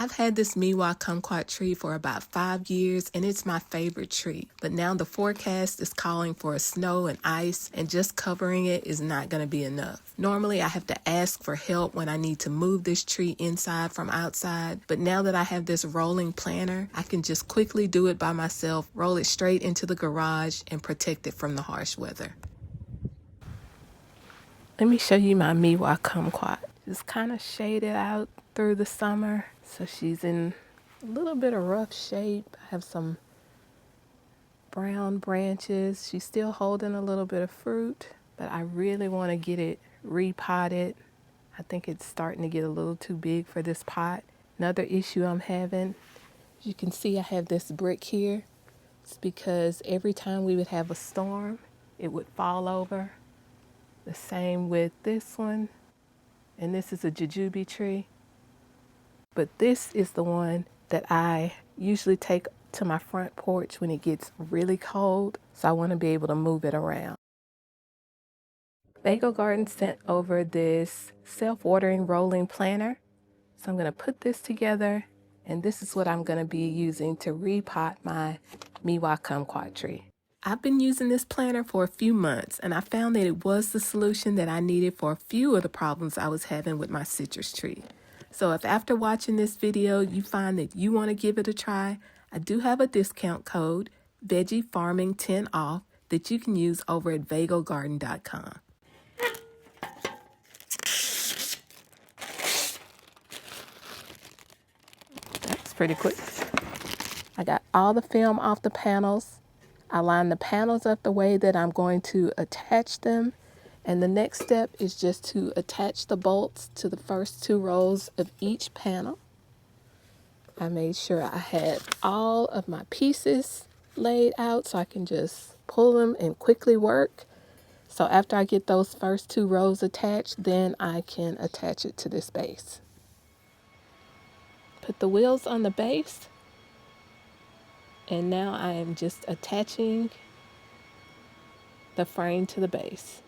I've had this Meiwa kumquat tree for about 5 years and it's my favorite tree. But now the forecast is calling for snow and ice, and just covering it is not going to be enough. Normally I have to ask for help when I need to move this tree inside from outside, but now that I have this rolling planter, I can just quickly do it by myself, roll it straight into the garage and protect it from the harsh weather. Let me show you my Meiwa kumquat. Just kind of shaded out through the summer. So she's in a little bit of rough shape. I have some brown branches. She's still holding a little bit of fruit, but I really want to get it repotted. I think it's starting to get a little too big for this pot. Another issue I'm having, as you can see, I have this brick here. It's because every time we would have a storm, it would fall over. The same with this one. And this is a jujube tree. But this is the one that I usually take to my front porch when it gets really cold. So I want to be able to move it around. Vego Garden sent over this self-watering rolling planter. So I'm going to put this together, and this is what I'm going to be using to repot my Meiwa kumquat tree. I've been using this planter for a few months, and I found that it was the solution that I needed for a few of the problems I was having with my citrus tree. So if after watching this video you find that you want to give it a try, I do have a discount code, Veggie Farming 10 off, that you can use over at vegogarden.com. That's pretty quick. I got all the film off the panels. I lined the panels up the way that I'm going to attach them. And the next step is just to attach the bolts to the first 2 rows of each panel. I made sure I had all of my pieces laid out so I can just pull them and quickly work. So after I get those first 2 rows attached, then I can attach it to this base. Put the wheels on the base. And now I am just attaching the frame to the base.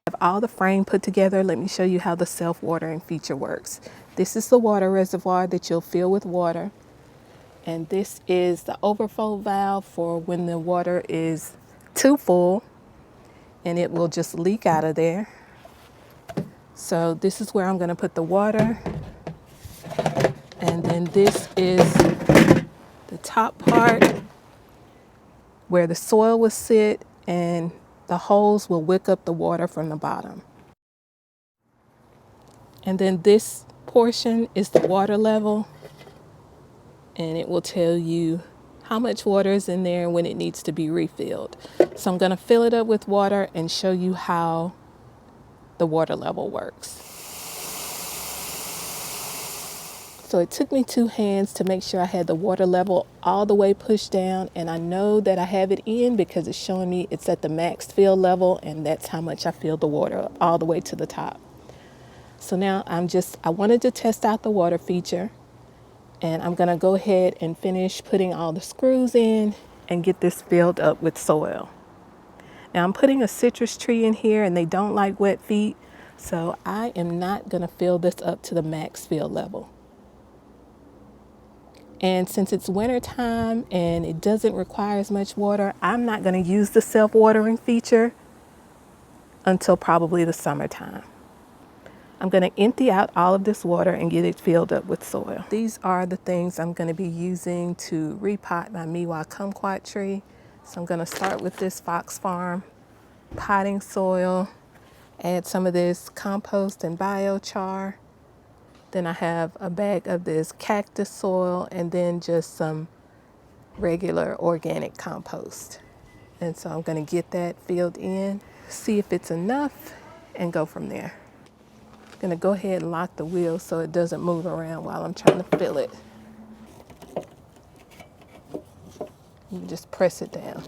I have all the frame put together. Let me show you how the self-watering feature works. This is the water reservoir that you'll fill with water. And this is the overflow valve for when the water is too full and it will just leak out of there. So this is where I'm going to put the water. And then this is the top part where the soil will sit, and the hose will wick up the water from the bottom. And then this portion is the water level, and it will tell you how much water is in there and when it needs to be refilled. So I'm going to fill it up with water and show you how the water level works. So it took me 2 hands to make sure I had the water level all the way pushed down, and I know that I have it in because it's showing me it's at the max fill level, and that's how much I fill the water all the way to the top. So now I wanted to test out the water feature, and I'm going to go ahead and finish putting all the screws in and get this filled up with soil. Now I'm putting a citrus tree in here, and they don't like wet feet, so I am not going to fill this up to the max fill level. And since it's winter time and it doesn't require as much water, I'm not going to use the self-watering feature until probably the summertime. I'm going to empty out all of this water and get it filled up with soil. These are the things I'm going to be using to repot my Meiwa kumquat tree. So I'm going to start with this Fox Farm potting soil, add some of this compost and biochar. Then I have a bag of this cactus soil, and then just some regular organic compost. And so I'm going to get that filled in, see if it's enough, and go from there. I'm going to go ahead and lock the wheel so it doesn't move around while I'm trying to fill it. You just press it down.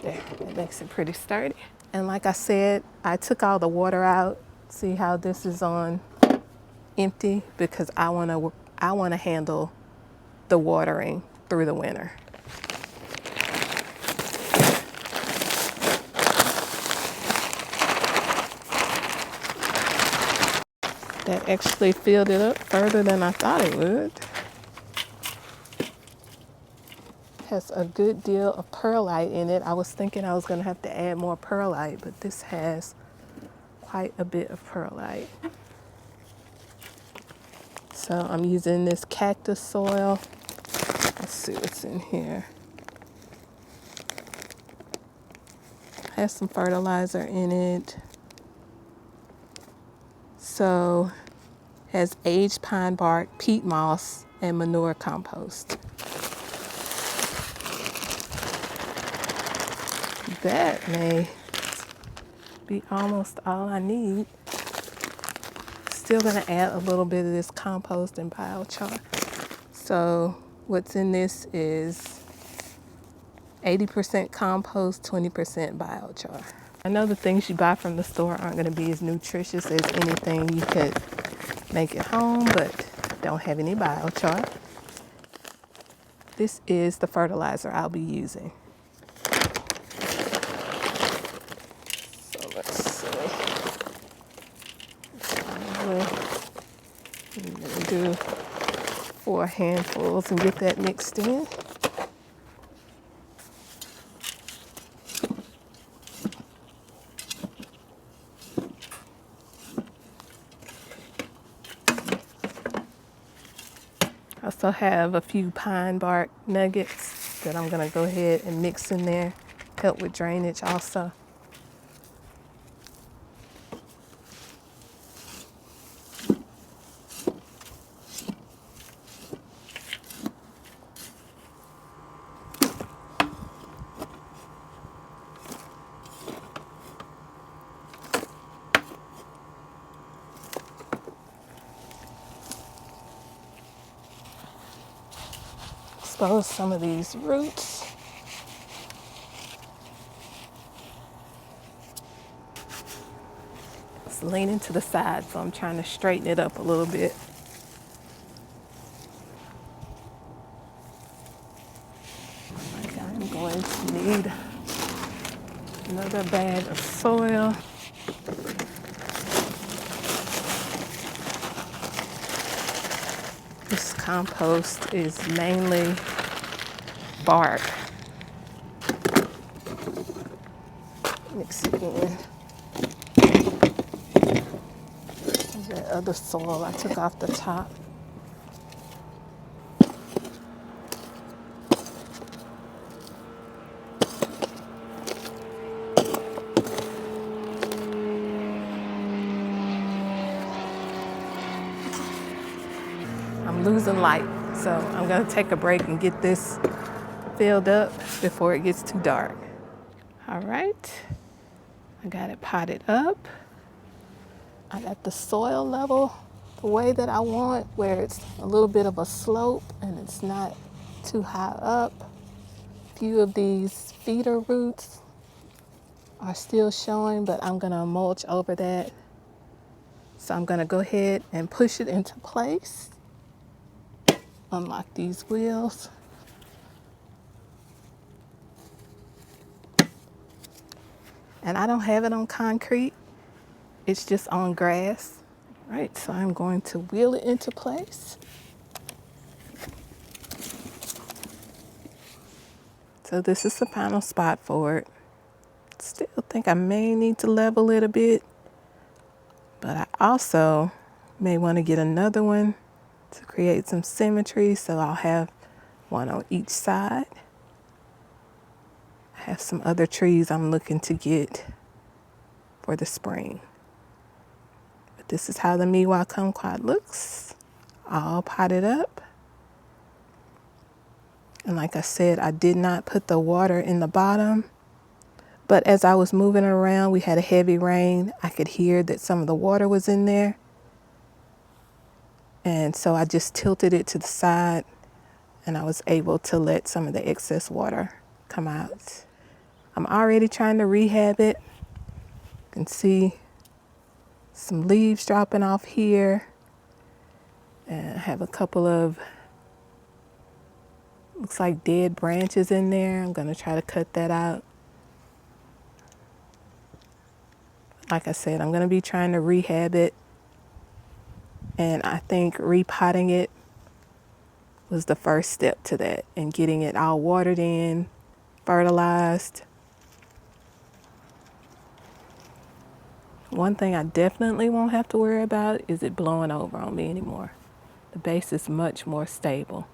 There, that makes it pretty sturdy. And like I said, I took all the water out. See how this is on empty, because I want to handle the watering through the winter. That actually filled it up further than I thought it would. Has a good deal of perlite in it. I was thinking I was going to have to add more perlite, but this has quite a bit of perlite. So I'm using this cactus soil. Let's see what's in here. Has some fertilizer in it. So has aged pine bark, peat moss, and manure compost. That may be almost all I need. Still gonna add a little bit of this compost and biochar. So what's in this is 80% compost, 20% biochar. I know the things you buy from the store aren't gonna be as nutritious as anything you could make at home, but don't have any biochar. This is the fertilizer I'll be using. So let's see. I'm gonna do 4 handfuls and get that mixed in. I also have a few pine bark nuggets that I'm gonna go ahead and mix in there, help with drainage also. Expose some of these roots. It's leaning to the side, so I'm trying to straighten it up a little bit. Okay, I'm going to need another bag of soil. This compost is mainly bark. Mix it in. There's that other soil I took off the top. I'm losing light, so I'm gonna take a break and get this filled up before it gets too dark. All right, I got it potted up. I got the soil level the way that I want, where it's a little bit of a slope and it's not too high up. A few of these feeder roots are still showing, but I'm gonna mulch over that. So I'm gonna go ahead and push it into place. Unlock these wheels. And I don't have it on concrete, it's just on grass. Right, so I'm going to wheel it into place. So this is the final spot for it. Still think I may need to level it a bit, but I also may want to get another one to create some symmetry, so I'll have one on each side. I have some other trees I'm looking to get for the spring. But this is how the Meiwa kumquat looks, all potted up. And like I said, I did not put the water in the bottom, but as I was moving it around, we had a heavy rain. I could hear that some of the water was in there. And so I just tilted it to the side and I was able to let some of the excess water come out. I'm already trying to rehab it. You can see some leaves dropping off here. And I have a couple of, looks like dead branches in there. I'm gonna try to cut that out. Like I said, I'm gonna be trying to rehab it And I think repotting it was the first step to that, and getting it all watered in, fertilized. One thing I definitely won't have to worry about is it blowing over on me anymore. The base is much more stable.